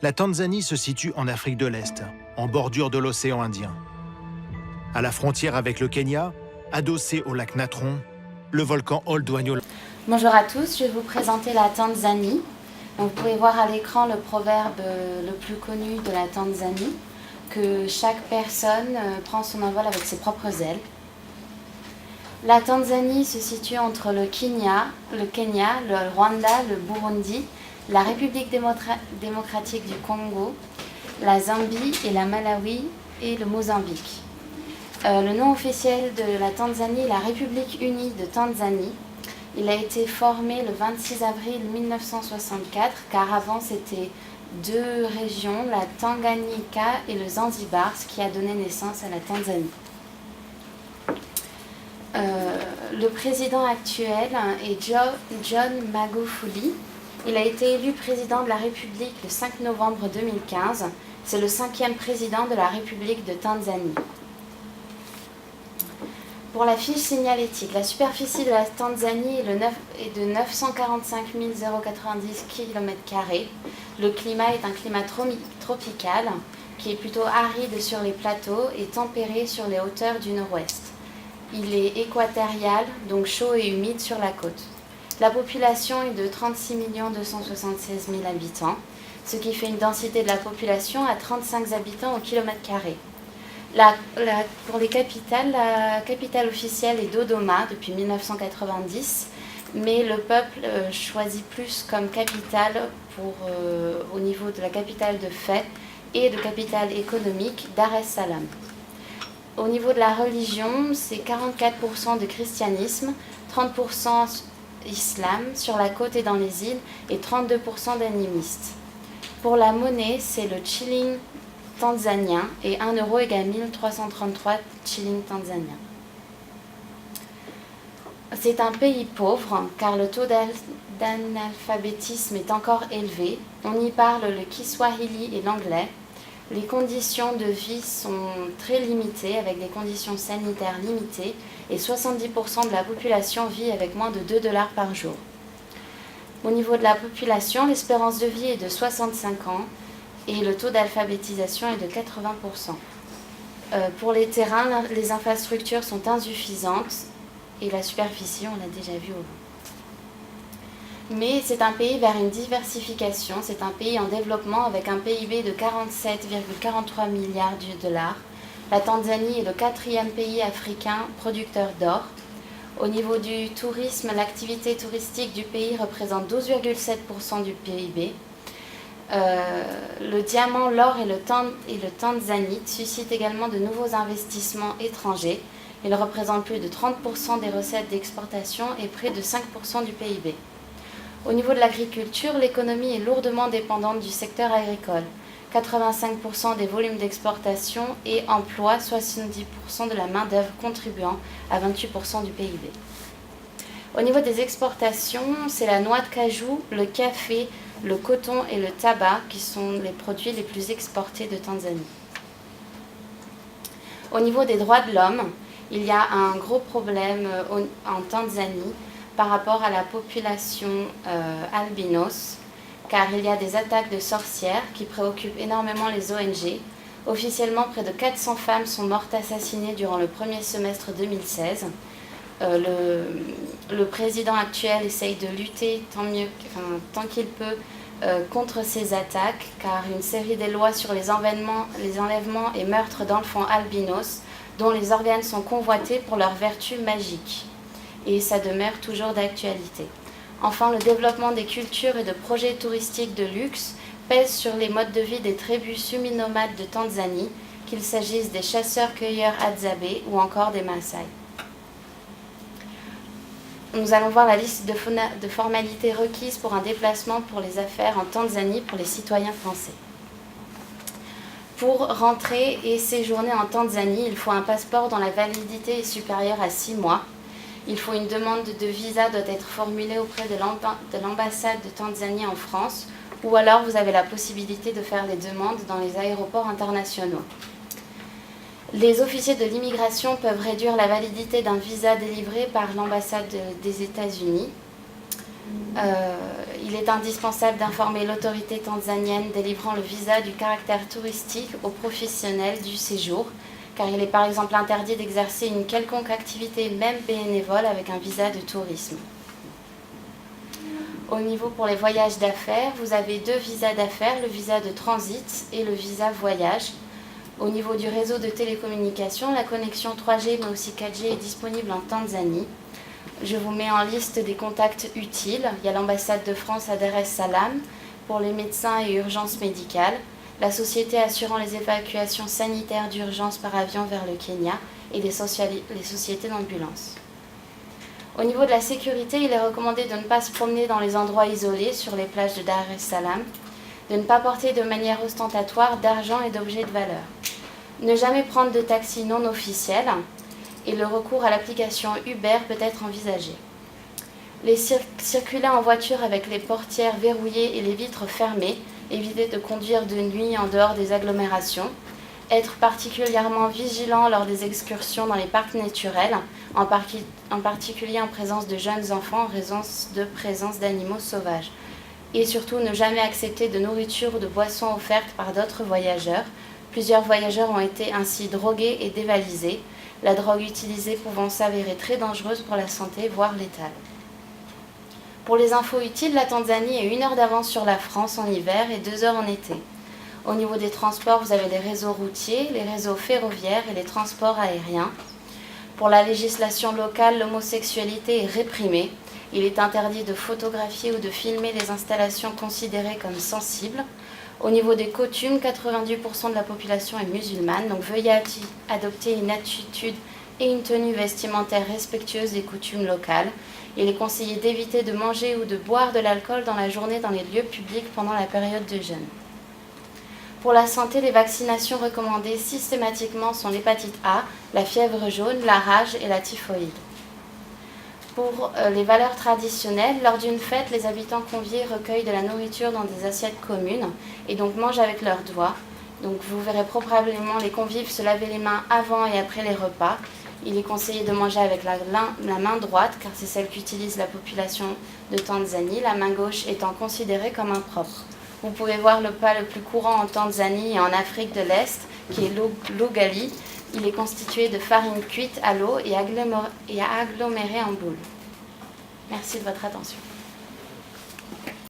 La Tanzanie se situe en Afrique de l'Est, en bordure de l'océan Indien. À la frontière avec le Kenya, adossé au lac Natron, le volcan Olduvai. Bonjour à tous, je vais vous présenter la Tanzanie. Donc, vous pouvez voir à l'écran le proverbe le plus connu de la Tanzanie, que chaque personne prend son envol avec ses propres ailes. La Tanzanie se situe entre le Kenya, le Rwanda, le Burundi, la République démocratique du Congo, la Zambie et la Malawi et le Mozambique. Le nom officiel de la Tanzanie est la République unie de Tanzanie. Il a été formé le 26 avril 1964, car avant c'était deux régions, la Tanganyika et le Zanzibar, ce qui a donné naissance à la Tanzanie. Le président actuel est John Magufuli. Il a été élu président de la République le 5 novembre 2015. C'est le 5e président de la République de Tanzanie. Pour la fiche signalétique, la superficie de la Tanzanie est de 945 090 km². Le climat est un climat tropical qui est plutôt aride sur les plateaux et tempéré sur les hauteurs du nord-ouest. Il est équatorial, donc chaud et humide sur la côte. La population est de 36 276 000 habitants, ce qui fait une densité de la population à 35 habitants au kilomètre-carré. Pour les capitales, la capitale officielle est Dodoma depuis 1990, mais le peuple choisit plus comme capitale au niveau de la capitale de fait et de capitale économique Dar es Salaam. Au niveau de la religion, c'est 44% de christianisme, 30% islam sur la côte et dans les îles et 32% d'animistes. Pour la monnaie, c'est le shilling tanzanien et 1 euro égale 1333 shillings tanzaniens. C'est un pays pauvre car le taux d'analphabétisme est encore élevé. On y parle le kiswahili et l'anglais. Les conditions de vie sont très limitées avec des conditions sanitaires limitées et 70% de la population vit avec moins de 2 $ par jour. Au niveau de la population, l'espérance de vie est de 65 ans et le taux d'alphabétisation est de 80%. Pour les terrains, les infrastructures sont insuffisantes et la superficie, on l'a déjà vu au loin. Mais c'est un pays vers une diversification, c'est un pays en développement avec un PIB de 47,43 milliards de dollars. La Tanzanie est le 4e pays africain producteur d'or. Au niveau du tourisme, l'activité touristique du pays représente 12,7% du PIB. Le diamant, l'or et le tanzanite suscitent également de nouveaux investissements étrangers. Ils représentent plus de 30% des recettes d'exportation et près de 5% du PIB. Au niveau de l'agriculture, l'économie est lourdement dépendante du secteur agricole. 85% des volumes d'exportation et emploient 70% de la main-d'œuvre contribuant à 28% du PIB. Au niveau des exportations, c'est la noix de cajou, le café, le coton et le tabac qui sont les produits les plus exportés de Tanzanie. Au niveau des droits de l'homme, il y a un gros problème en Tanzanie par rapport à la population albinos, car il y a des attaques de sorcières qui préoccupent énormément les ONG. Officiellement, près de 400 femmes sont mortes assassinées durant le premier semestre 2016. Le président actuel essaye de lutter tant qu'il peut contre ces attaques, car une série de lois sur les enlèvements et meurtres d'enfants albinos, dont les organes sont convoités pour leurs vertus magiques. Et ça demeure toujours d'actualité. Enfin, le développement des cultures et de projets touristiques de luxe pèse sur les modes de vie des tribus semi-nomades de Tanzanie, qu'il s'agisse des chasseurs-cueilleurs Hadzabe ou encore des Maasai. Nous allons voir la liste de formalités requises pour un déplacement pour les affaires en Tanzanie pour les citoyens français. Pour rentrer et séjourner en Tanzanie, il faut un passeport dont la validité est supérieure à 6 mois. Il faut une demande de visa doit être formulée auprès de l'ambassade de Tanzanie en France, ou alors vous avez la possibilité de faire des demandes dans les aéroports internationaux. Les officiers de l'immigration peuvent réduire la validité d'un visa délivré par l'ambassade des États-Unis. Il est indispensable d'informer l'autorité tanzanienne délivrant le visa du caractère touristique aux professionnels du séjour, car il est par exemple interdit d'exercer une quelconque activité, même bénévole, avec un visa de tourisme. Au niveau pour les voyages d'affaires, vous avez 2 visas d'affaires, le visa de transit et le visa voyage. Au niveau du réseau de télécommunications, la connexion 3G mais aussi 4G est disponible en Tanzanie. Je vous mets en liste des contacts utiles. Il y a l'ambassade de France à Dar es Salaam pour les médecins et urgences médicales, la société assurant les évacuations sanitaires d'urgence par avion vers le Kenya et les sociétés d'ambulance. Au niveau de la sécurité, il est recommandé de ne pas se promener dans les endroits isolés sur les plages de Dar es Salaam, de ne pas porter de manière ostentatoire d'argent et d'objets de valeur, ne jamais prendre de taxi non officiel, et le recours à l'application Uber peut être envisagé. Circuler en voiture avec les portières verrouillées et les vitres fermées, éviter de conduire de nuit en dehors des agglomérations, être particulièrement vigilant lors des excursions dans les parcs naturels, en particulier en présence de jeunes enfants en raison de présence d'animaux sauvages. Et surtout, ne jamais accepter de nourriture ou de boissons offertes par d'autres voyageurs. Plusieurs voyageurs ont été ainsi drogués et dévalisés, la drogue utilisée pouvant s'avérer très dangereuse pour la santé, voire létale. Pour les infos utiles, la Tanzanie est 1 heure d'avance sur la France en hiver et 2 heures en été. Au niveau des transports, vous avez les réseaux routiers, les réseaux ferroviaires et les transports aériens. Pour la législation locale, l'homosexualité est réprimée. Il est interdit de photographier ou de filmer les installations considérées comme sensibles. Au niveau des coutumes, 90% de la population est musulmane, donc veuillez adopter une attitude et une tenue vestimentaire respectueuse des coutumes locales. Il est conseillé d'éviter de manger ou de boire de l'alcool dans la journée dans les lieux publics pendant la période de jeûne. Pour la santé, les vaccinations recommandées systématiquement sont l'hépatite A, la fièvre jaune, la rage et la typhoïde. Pour les valeurs traditionnelles, lors d'une fête, les habitants conviés recueillent de la nourriture dans des assiettes communes et donc mangent avec leurs doigts. Donc vous verrez probablement les convives se laver les mains avant et après les repas. Il est conseillé de manger avec la main droite car c'est celle qu'utilise la population de Tanzanie, la main gauche étant considérée comme impropre. Vous pouvez voir le plat le plus courant en Tanzanie et en Afrique de l'Est, qui est l'ugali. Il est constitué de farine cuite à l'eau et agglomérée en boules. Merci de votre attention.